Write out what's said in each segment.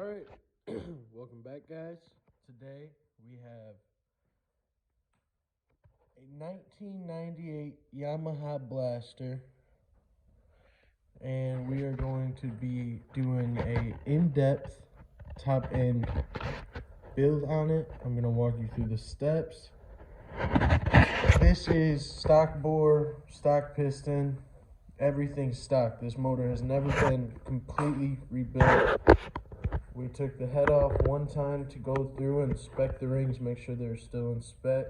Alright, welcome back guys. Today we have a 1998 Yamaha Blaster, and we are going to be doing a in-depth top end build on it. I'm going to walk you through the steps. This is stock bore, stock piston, everything's stock. This motor has never been completely rebuilt. We took the head off one time to go through and inspect the rings, make sure they're still in spec.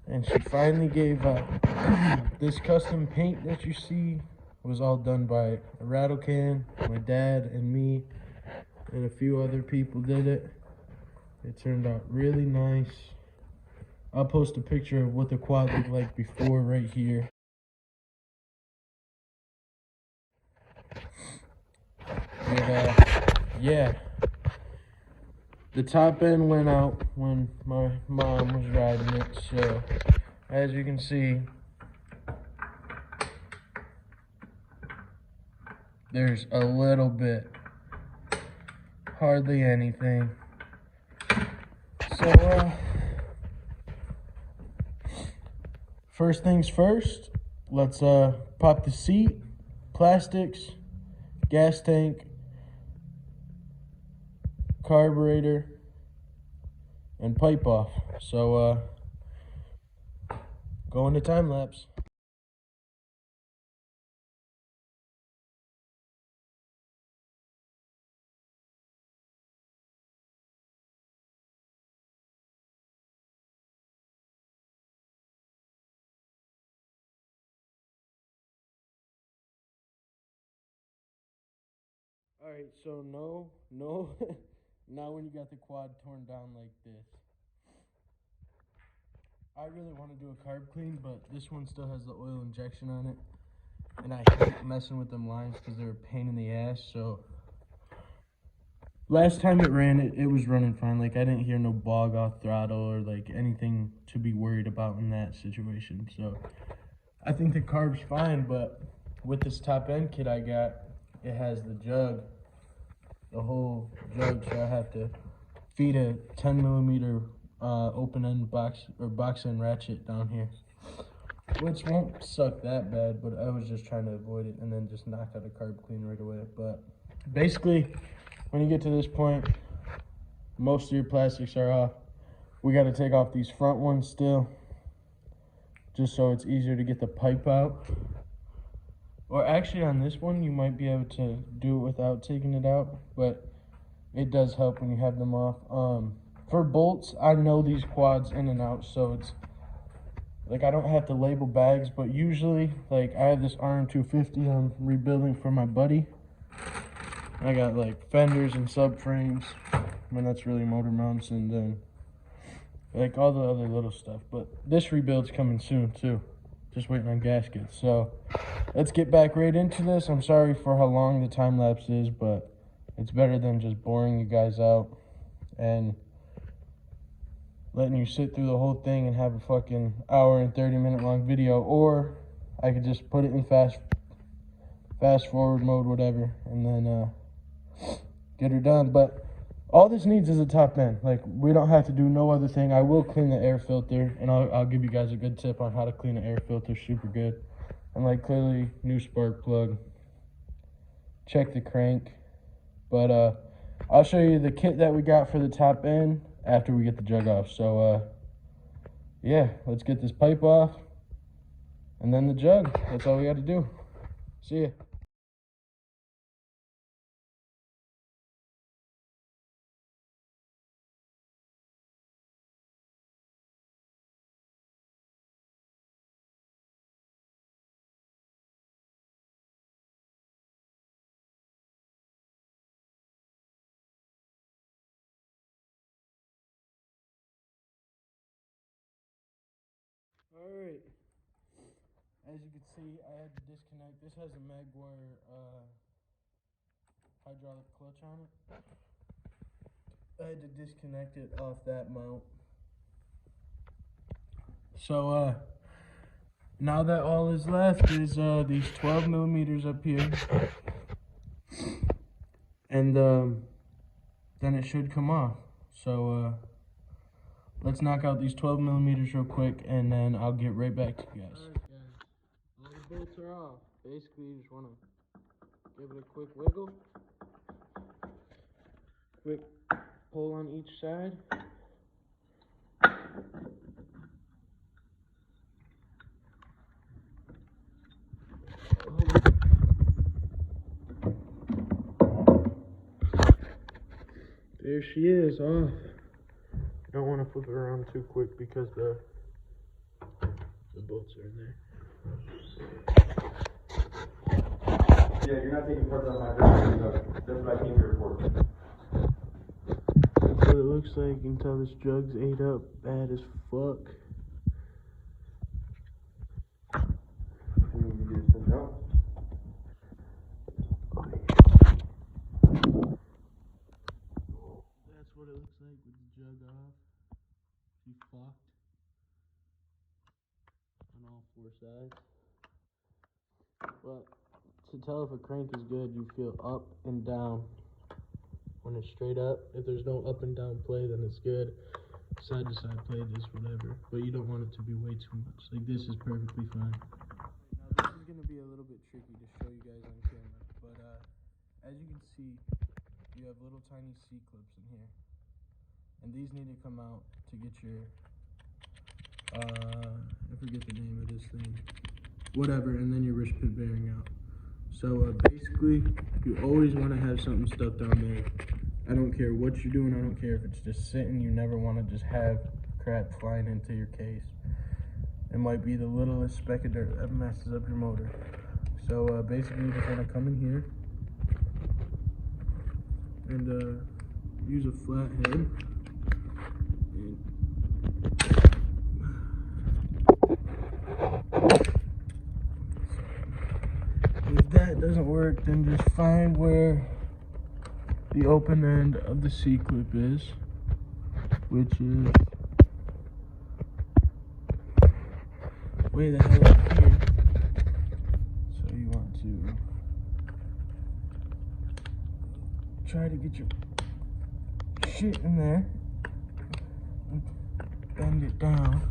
And she finally gave up. This custom paint that you see was all done by a rattle can. My dad and me and a few other people did it. It turned out really nice. I'll post a picture of what the quad looked like before right here. Yeah, the top end went out when my mom was riding it, so as you can see, there's a little bit, hardly anything. So first things first, let's pop the seat, plastics, gas tank, carburetor, and pipe off. So go into time lapse. All right, so no, not when you got the quad torn down like this. I really want to do a carb clean, but this one still has the oil injection on it, and I hate messing with them lines because they're a pain in the ass. So last time it ran, it was running fine. Like, I didn't hear no bog off throttle or like anything to be worried about in that situation. So I think the carb's fine, but with this top end kit I got, it has the jug, the whole jug, so I have to feed a 10mm open end box end ratchet down here, which won't suck that bad, but I was just trying to avoid it and then just knock out a carb clean right away. But basically, when you get to this point, most of your plastics are off. We got to take off these front ones still, just so it's easier to get the pipe out. Or actually, on this one, you might be able to do it without taking it out, but it does help when you have them off. For bolts, I know these quads in and out, so it's like I don't have to label bags, but usually, like, I have this RM250 I'm rebuilding for my buddy. I got like fenders and subframes. I mean, that's really motor mounts, and then like all the other little stuff. But this rebuild's coming soon too. Just waiting on gaskets. So let's get back right into this. I'm sorry for how long the time lapse is, but it's better than just boring you guys out and letting you sit through the whole thing and have a fucking hour and 30-minute long video. Or I could just put it in fast forward mode, whatever, and then get her done. But all this needs is a top end. Like, we don't have to do no other thing. I will clean the air filter, and I'll give you guys a good tip on how to clean the air filter super good. And like, clearly, new spark plug, check the crank. But I'll show you the kit that we got for the top end after we get the jug off. So yeah, let's get this pipe off and then the jug. That's all we got to do. See ya. Alright, as you can see, I had to disconnect. This has a Magwire hydraulic clutch on it. I had to disconnect it off that mount. So now that all is left is these 12mm up here. and then it should come off. So let's knock out these 12 millimeters real quick, and then I'll get right back to you guys. Alright guys, all the bolts are off. Basically, you just want to give it a quick wiggle. Quick pull on each side. There she is, off. Don't want to flip it around too quick because the bolts are in there. Yeah, you're not taking parts out of my driveway. That's what I came here for. That's what it looks like. You can tell this jug's ate up bad as fuck. You need to get this out. That's what it looks like with the jug off. She flocked on all four sides. But to tell if a crank is good, you feel up and down. When it's straight up, if there's no up and down play, then it's good. Side to side play, just whatever. But you don't want it to be way too much. Like this is perfectly fine. Now this is gonna be a little bit tricky to show you guys on camera, but as you can see, you have little tiny C-clips in here, and these need to come out to get your I forget the name of this thing, whatever, and then your wrist pin bearing out. So basically, you always want to have something stuck down there. I don't care what you're doing. I don't care if it's just sitting. You never want to just have crap flying into your case. It might be the littlest speck of dirt that messes up your motor. So basically, you just want to come in here and use a flat head. If that doesn't work, then just find where the open end of the C-clip is, which is way the hell up here. So you want to try to get your shit in there and bend it down,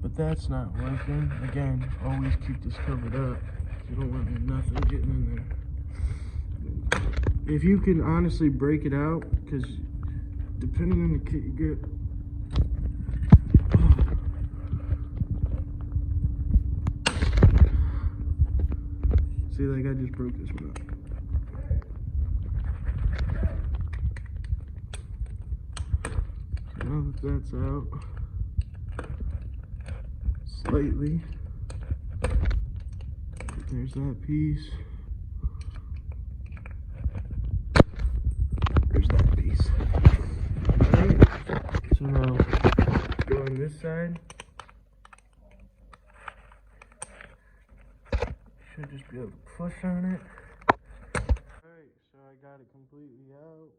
but that's not working. Again, always keep this covered up. You don't want nothing getting in there. If you can honestly break it out, because depending on the kit you get, see, like I just broke this one up. So now that that's out, slightly, there's that piece. There's that piece. Alright, so now go on this side. Should just be able to push on it. Alright, so I got it completely out.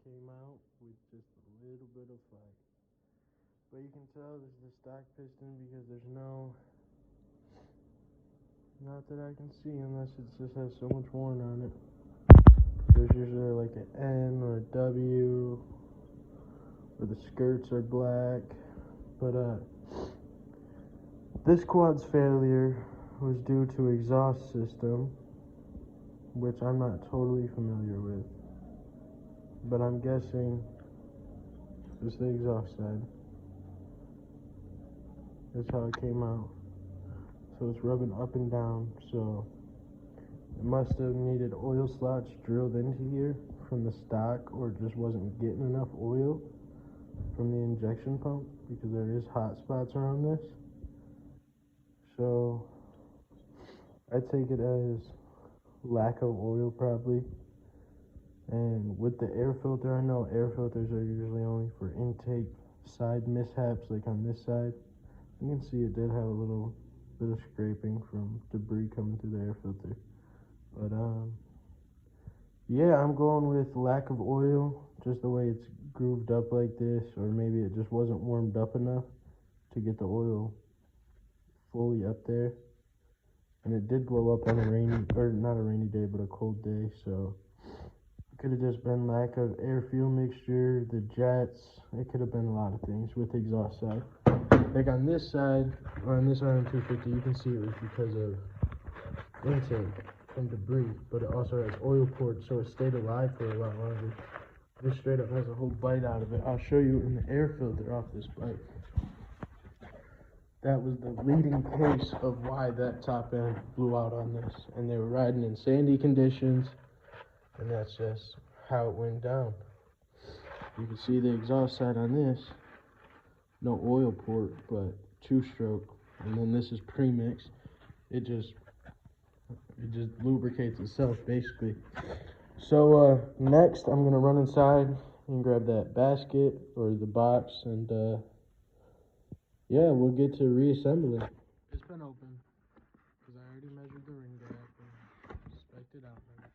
Came out with just a little bit of fight. But you can tell this is the stock piston because there's no, not that I can see unless it just has so much worn on it. There's usually like an N or a W, or the skirts are black. But this quad's failure was due to exhaust system, which I'm not totally familiar with, but I'm guessing it's the exhaust side. That's how it came out. So it's rubbing up and down, so it must have needed oil slots drilled into here from the stock, or just wasn't getting enough oil from the injection pump, because there is hot spots around this. So I take it as lack of oil probably. And with the air filter, I know air filters are usually only for intake side mishaps, like on this side. You can see it did have a little bit of scraping from debris coming through the air filter. But yeah, I'm going with lack of oil, just the way it's grooved up like this, or maybe it just wasn't warmed up enough to get the oil fully up there. And it did blow up on a rainy, or not a rainy day, but a cold day, so Could have just been lack of air fuel mixture, the jets. It could have been a lot of things with the exhaust side. Like on this side, or on this RM250, you can see it was because of intake and debris, but it also has oil ports, so it stayed alive for a lot longer. This straight up has a whole bite out of it. I'll show you in the air filter off this bike. That was the leading case of why that top end blew out on this. And they were riding in sandy conditions, and that's just how it went down. You can see the exhaust side on this, no oil port, but 2-stroke, and then this is premix. It just lubricates itself basically. So next I'm gonna run inside and grab that basket or the box, and yeah, we'll get to reassembly. It's been open because I already measured the ring gap and spec'd it out and everything.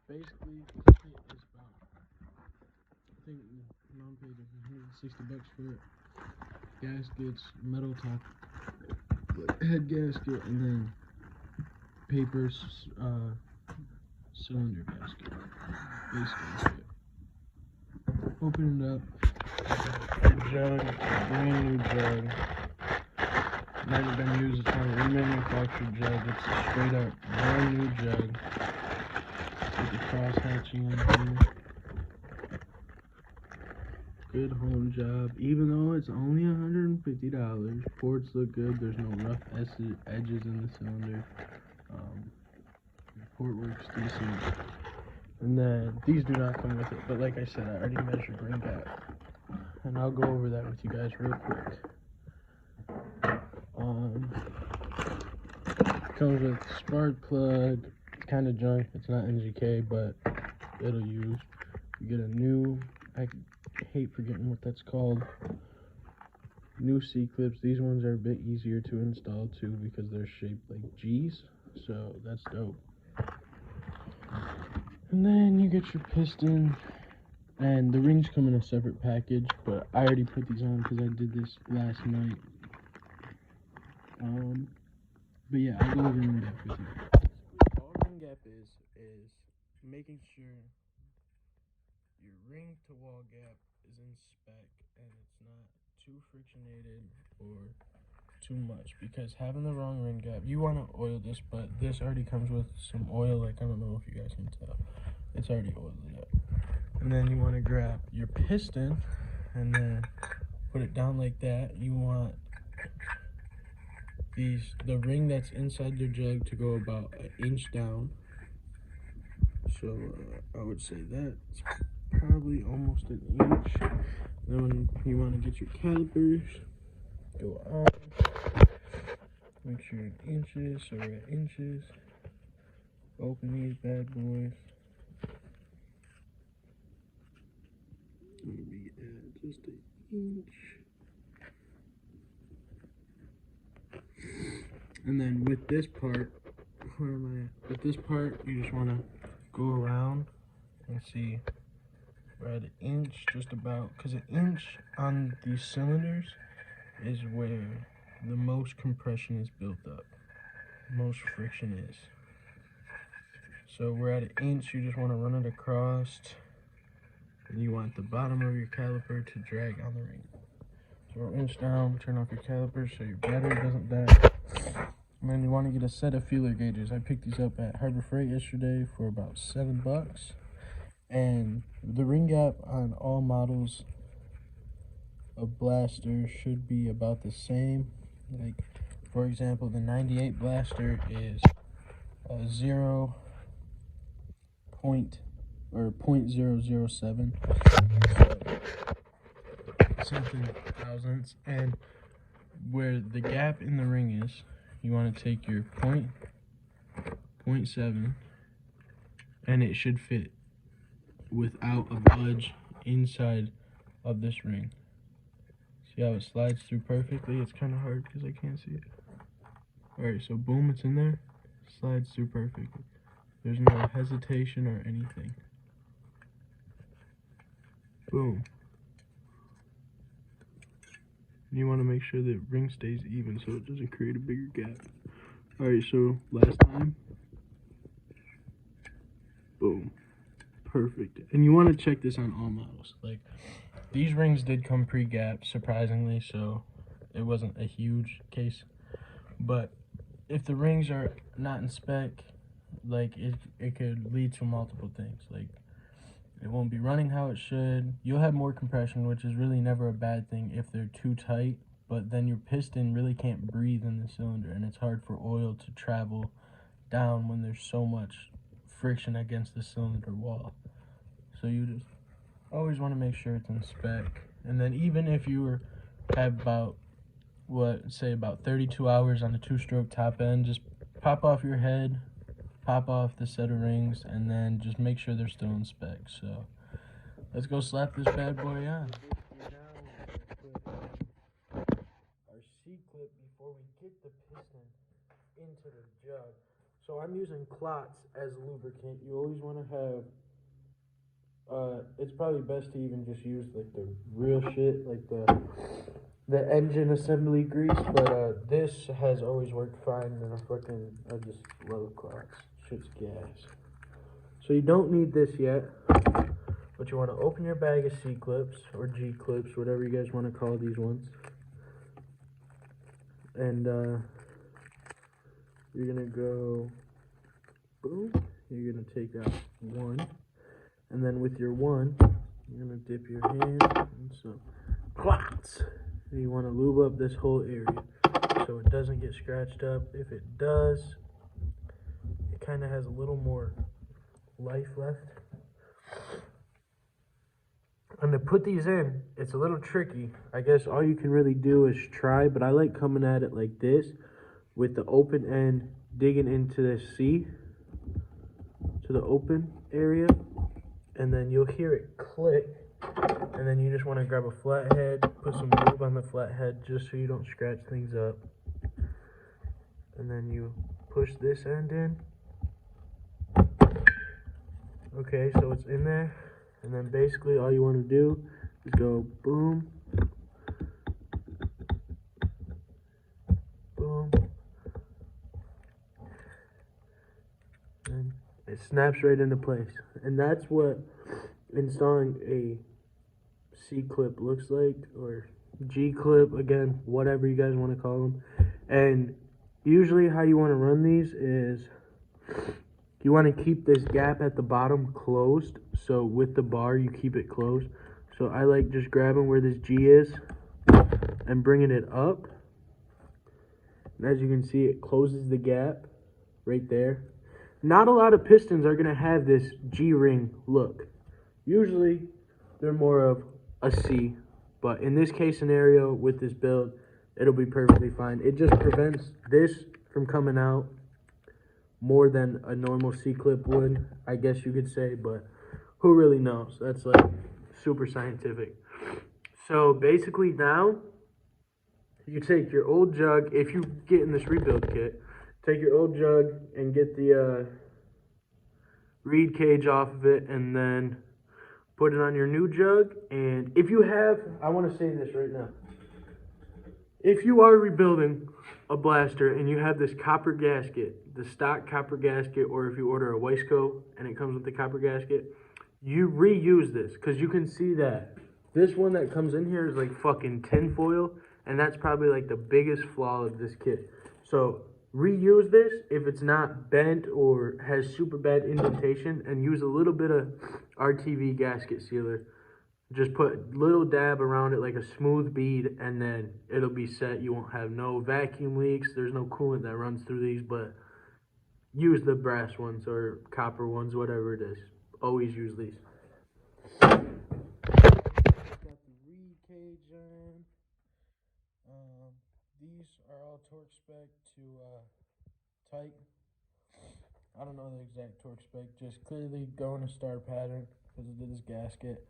Basically, the kit is about, I think the non-page is $160 for it. Gaskets, metal top, head gasket, and then papers, cylinder gasket. Basically, that's it. Open it up. Jug, brand new jug. Never been used. It's not a remanufactured jug. It's a straight up brand new jug. With the cross hatching on here. Good home job. Even though it's only $150, ports look good. There's no rough edges in the cylinder. The port works decent. And then these do not come with it, but like I said, I already measured ring gap, and I'll go over that with you guys real quick. Comes with spark plug. It's kind of junk. It's not NGK, but it'll use. You get a new, I hate forgetting what that's called, new C-clips. These ones are a bit easier to install too because they're shaped like G's, so that's dope. And then you get your piston, and the rings come in a separate package, but I already put these on because I did this last night. But yeah, I'll go over ring gap with you. All ring gap is making sure your ring to wall gap is in spec and it's not too frictionated or too much, because having the wrong ring gap, you want to oil this, but this already comes with some oil. Like, I don't know if you guys can tell, it's already oiled up. And then you want to grab your piston and then put it down like that. You want the ring that's inside your jug to go about an inch down. So I would say that's probably almost an inch. Then you want to get your calipers, go on, make sure you're in inches, so we're at inches. Open these bad boys. Maybe add just an inch. And then with this part, where am I at? With this part, you just want to go around and see. We're at an inch, just about, because an inch on these cylinders is where the most compression is built up, most friction is. So we're at an inch. You just want to run it across, and you want the bottom of your caliper to drag on the ring. So we're inch down, turn off your calipers so your battery doesn't die. And then you want to get a set of feeler gauges. I picked these up at Harbor Freight yesterday for about $7. And the ring gap on all models of Blaster should be about the same. Like, for example, the 98 Blaster is 0.007, so something thousandths. And where the gap in the ring is, you want to take your 0.7, and it should fit without a budge inside of this ring. See how it slides through perfectly? It's kind of hard because I can't see it. Alright, so boom, it's in there. Slides through perfectly. There's no hesitation or anything. Boom. And you want to make sure the ring stays even so it doesn't create a bigger gap. Alright, so last time. Boom. perfect. And you want to check this on all models. Like, these rings did come pre-gap, surprisingly, so it wasn't a huge case. But if the rings are not in spec, like, it could lead to multiple things. Like, it won't be running how it should. You'll have more compression, which is really never a bad thing if they're too tight. But then your piston really can't breathe in the cylinder, and it's hard for oil to travel down when there's so much friction against the cylinder wall. So you just always want to make sure it's in spec. And then even if you have about, say about 32 hours on a 2-stroke top end, just pop off your head, pop off the set of rings, and then just make sure they're still in spec. So let's go slap this bad boy on. Our C-clip before we get the piston into the jug. So I'm using clots as lubricant. You always want to have, it's probably best to even just use like the real shit, like the engine assembly grease, but this has always worked fine, and I just love clots. Shit's gas. So you don't need this yet, but you want to open your bag of C-clips, or G-clips, whatever you guys want to call these ones. And you're gonna go boom, you're gonna take out one, and then with your one, you're gonna dip your hand in some clots. And you want to lube up this whole area so it doesn't get scratched up. If it does, it kind of has a little more life left. And to put these in, it's a little tricky. I guess all you can really do is try, but I like coming at it like this, with the open end digging into this C, to the open area, and then you'll hear it click, and then you just want to grab a flathead, put some lube on the flathead just so you don't scratch things up, and then you push this end in. Okay, so it's in there, and then basically all you want to do is go boom, boom, and it snaps right into place. And that's what installing a C-clip looks like, or G-clip, again, whatever you guys want to call them. And usually how you want to run these is you want to keep this gap at the bottom closed, so with the bar you keep it closed. So I like just grabbing where this G is and bringing it up, and as you can see, it closes the gap right there. Not a lot of pistons are going to have this G-ring look. Usually they're more of a C, but in this case scenario with this build, it'll be perfectly fine. It just prevents this from coming out more than a normal C-clip would, I guess you could say, but who really knows? That's like super scientific. So basically now, you take your old jug, if you get in this rebuild kit, take your old jug and get the reed cage off of it, and then put it on your new jug. And if you have, I want to say this right now, if you are rebuilding a blaster and you have this copper gasket, the stock copper gasket, or if you order a Weisco and it comes with the copper gasket, you reuse this, because you can see that this one that comes in here is like fucking tin foil, and that's probably like the biggest flaw of this kit. So reuse this if it's not bent or has super bad indentation, and use a little bit of RTV gasket sealer. Just put a little dab around it like a smooth bead, and then it'll be set. You won't have no vacuum leaks. There's no coolant that runs through these, but use the brass ones or copper ones, whatever it is. Always use these. Got the reed cage in. These are all torque spec to tight. I don't know the exact torque spec, just clearly go in a star pattern because of this gasket.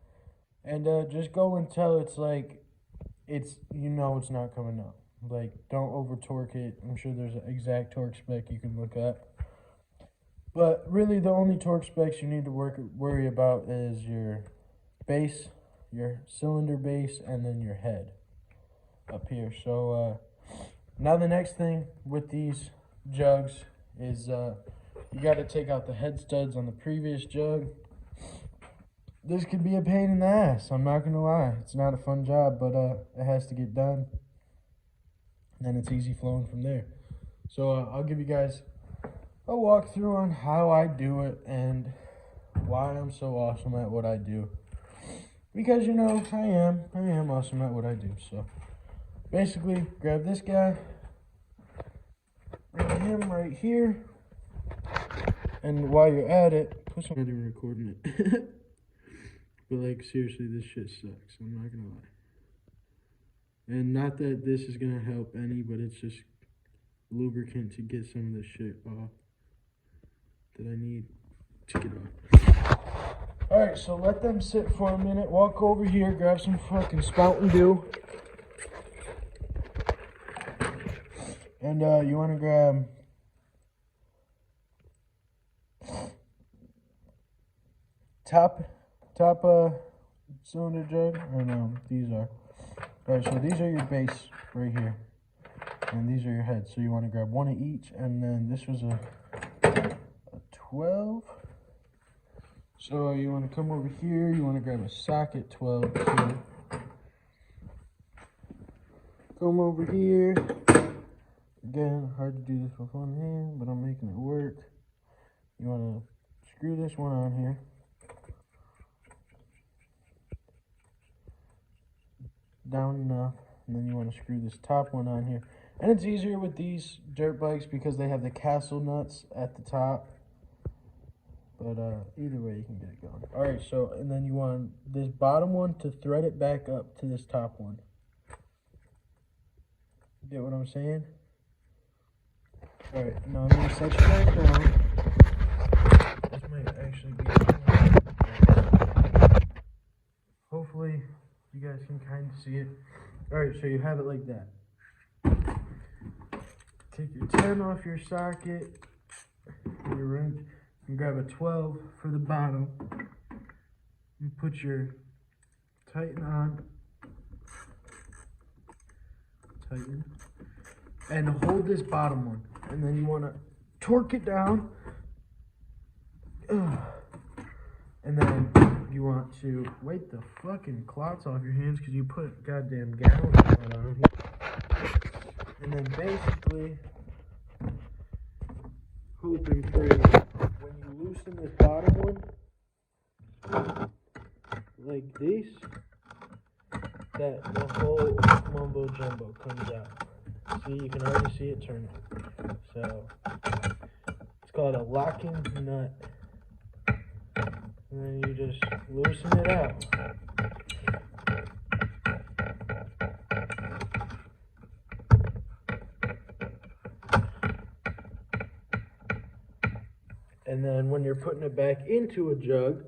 And just go until it's like, it's not coming out. Like, don't over torque it. I'm sure there's an exact torque spec you can look at. But really the only torque specs you need to worry about is your base, your cylinder base, and then your head up here. So now the next thing with these jugs is you got to take out the head studs on the previous jug, this could be a pain in the ass. I'm not gonna lie. It's not a fun job, but it has to get done. And then it's easy flowing from there. So I'll give you guys a walkthrough on how I do it and why I'm so awesome at what I do. Because, you know, I am awesome at what I do. So basically, grab this guy, bring him right here, and while you're at it, put some. I'm not even recording it. But like, seriously, this shit sucks. I'm not gonna lie. And not that this is gonna help any, but it's just lubricant to get some of this shit off that I need to get off. Alright, so let them sit for a minute. Walk over here, grab some fucking Mountain Dew. And you wanna grab top cylinder jug, or no, these are. Alright, so these are your base right here, and these are your heads. So you want to grab one of each, and then this was a 12. So you want to come over here, you want to grab a socket 12 here. Come over here. Again, hard to do this with one hand, but I'm making it work. You want to screw this one on here. Down enough, and then you want to screw this top one on here. And it's easier with these dirt bikes because they have the castle nuts at the top. But either way, you can get it going. Alright, so, and then you want this bottom one to thread it back up to this top one. Get what I'm saying? Alright, now I'm going to set you guys down. This might actually be... Hopefully, you guys can kind of see it. Alright, so you have it like that. Take your 10 off your socket, your wrench, and grab a 12 for the bottom. And put your tighten on. Tighten. And hold this bottom one. And then you want to torque it down. And then you want to wipe the fucking clots off your hands because you put goddamn gallon on here. And then basically, hope and pray when you loosen this bottom one, like this, that the whole mumbo jumbo comes out. See, you can already see it turning. So, it's called a locking nut. And then you just loosen it out. And then when you're putting it back into a jug,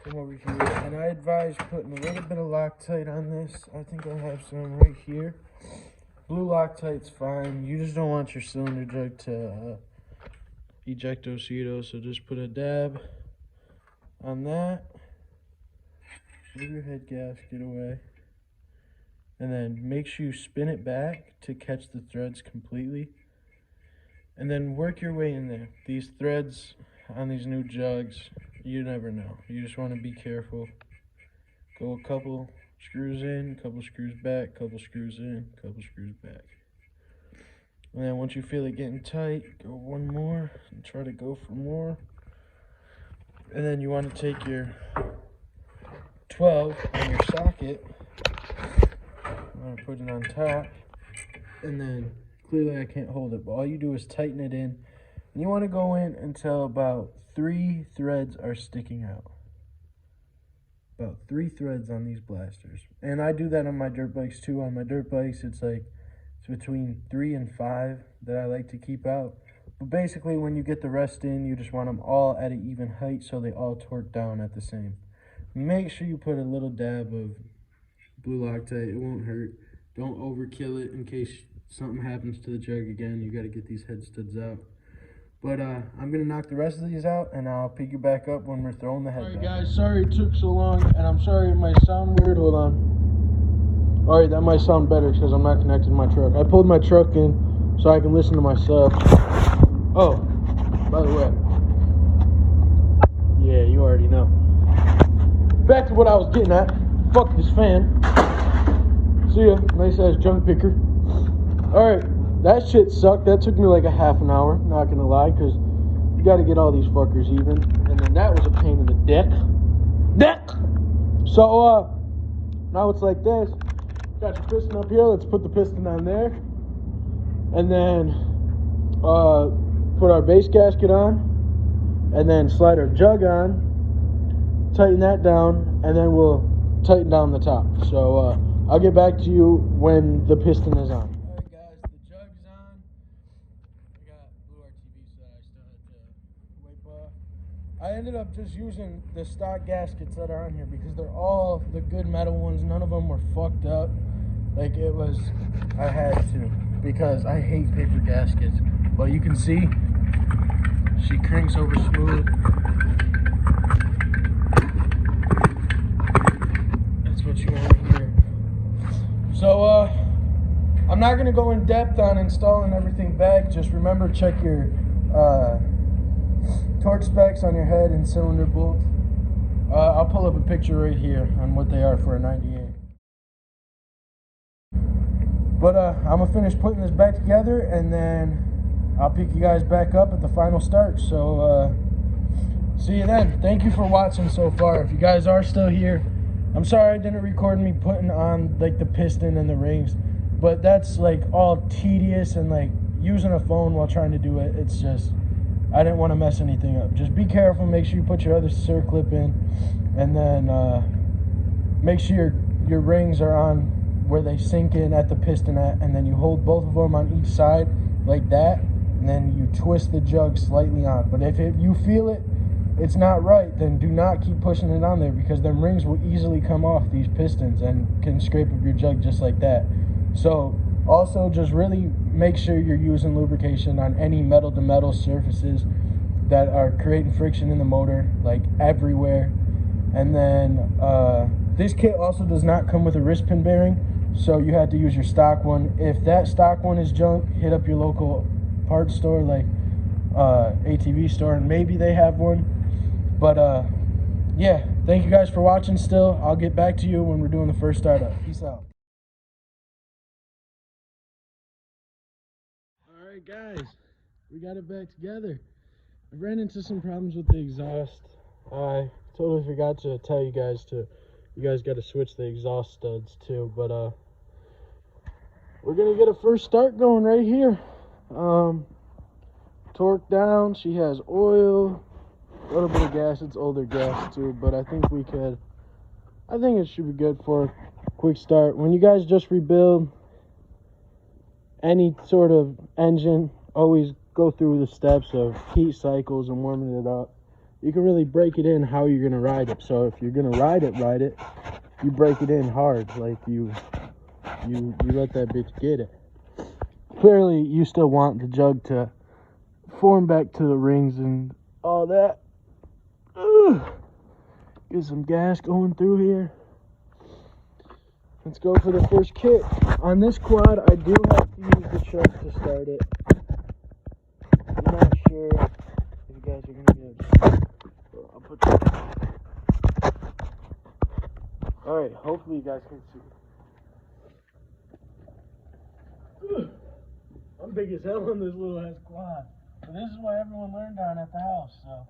come over here. And I advise putting a little bit of Loctite on this. I think I have some right here. Blue Loctite's fine. You just don't want your cylinder jug to ejectocito, so just put a dab on that. Move your head gasket away. And then make sure you spin it back to catch the threads completely. And then work your way in there. These threads on these new jugs, you never know. You just want to be careful. Go a couple screws in, couple screws back, couple screws in, couple screws back. And then once you feel it getting tight, go one more and try to go for more. And then you want to take your 12 on your socket. I'm going to put it on top. And then clearly I can't hold it, but all you do is tighten it in. And you want to go in until about 3 threads are sticking out. About 3 threads on these blasters. And I do that on my dirt bikes too. On my dirt bikes, it's between 3 and 5 that I like to keep out. But basically, when you get the rest in, you just want them all at an even height so they all torque down at the same. Make sure you put a little dab of blue Loctite. It won't hurt. Don't overkill it in case something happens to the jug again. You got to get these head studs out. But I'm going to knock the rest of these out, and I'll pick you back up when we're throwing the head back. Alright guys, sorry it took so long, and I'm sorry it might sound weird. Hold on. Alright, that might sound better because I'm not connected to my truck. I pulled my truck in so I can listen to myself. Oh, by the way. Yeah, you already know. Back to what I was getting at. Fuck this fan. See ya. Nice ass junk picker. Alright, that shit sucked. That took me like a half an hour, not gonna lie, because you gotta get all these fuckers even. And then that was a pain in the dick. So, now it's like this. Got your piston up here. Let's put the piston on there. And then, put our base gasket on. And then slide our jug on. Tighten that down. And then we'll tighten down the top. So, I'll get back to you when the piston is on. Alright guys, the jug's on. I got blue RTV so I still had to wipe off. I ended up just using the stock gaskets that are on here because they're all the good metal ones. None of them were fucked up. Like it was, I had to because I hate paper gaskets. But you can see, she cranks over smooth. That's what you want to hear. So, I'm not going to go in depth on installing everything back. Just remember, check your torque specs on your head and cylinder bolts. I'll pull up a picture right here on what they are for a 98. But I'm going to finish putting this back together, and then I'll pick you guys back up at the final start. So, see you then. Thank you for watching so far. If you guys are still here, I'm sorry I didn't record me putting on like the piston and the rings, but that's like all tedious and like using a phone while trying to do it. It's just, I didn't want to mess anything up. Just be careful, make sure you put your other circlip in, and then make sure your rings are on where they sink in at the piston at, and then you hold both of them on each side like that, and then you twist the jug slightly on. But if you feel it's not right, then do not keep pushing it on there, because them rings will easily come off these pistons and can scrape up your jug just like that. So also just really make sure you're using lubrication on any metal to metal surfaces that are creating friction in the motor, like everywhere. And then this kit also does not come with a wrist pin bearing, so you have to use your stock one. If that stock one is junk, hit up your local parts store like ATV store, and maybe they have one. But yeah, thank you guys for watching still. I'll get back to you when we're doing the first startup. Peace out. Alright guys, we got it back together. I ran into some problems with the exhaust. I totally forgot to tell you guys got to switch the exhaust studs too. But we're gonna get a first start going right here. Torque down, she has oil, a little bit of gas. It's older gas too, but I think it should be good for a quick start. When you guys just rebuild any sort of engine, always go through the steps of heat cycles and warming it up. You can really break it in how you're gonna ride it. So if you're gonna ride it, you break it in hard, like you let that bitch get it. Clearly you still want the jug to form back to the rings and all that. Get some gas going through here. Let's go for the first kick. On this quad, I do have to use the truck to start it. I'm not sure if you guys are gonna be able to. I'll put that. Alright, hopefully you guys can see. I'm big as hell on this little ass quad. But this is what everyone learned on at the house, so.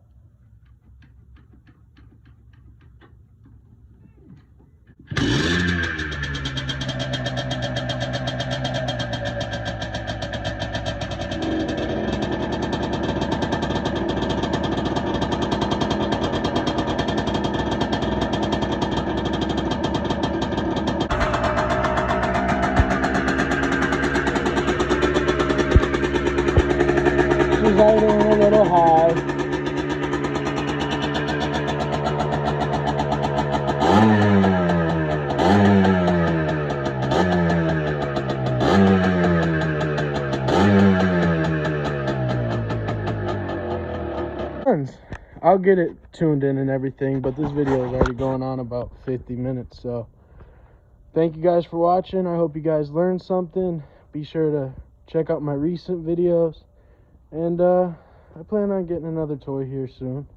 She's idling a little high. I'll get it tuned in and everything, but this video is already going on about 50 minutes, so thank you guys for watching. I hope you guys learned something. Be sure to check out my recent videos, and I plan on getting another toy here soon.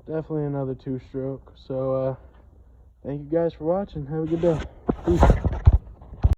Definitely another 2-stroke. So, thank you guys for watching. Have a good day. Peace.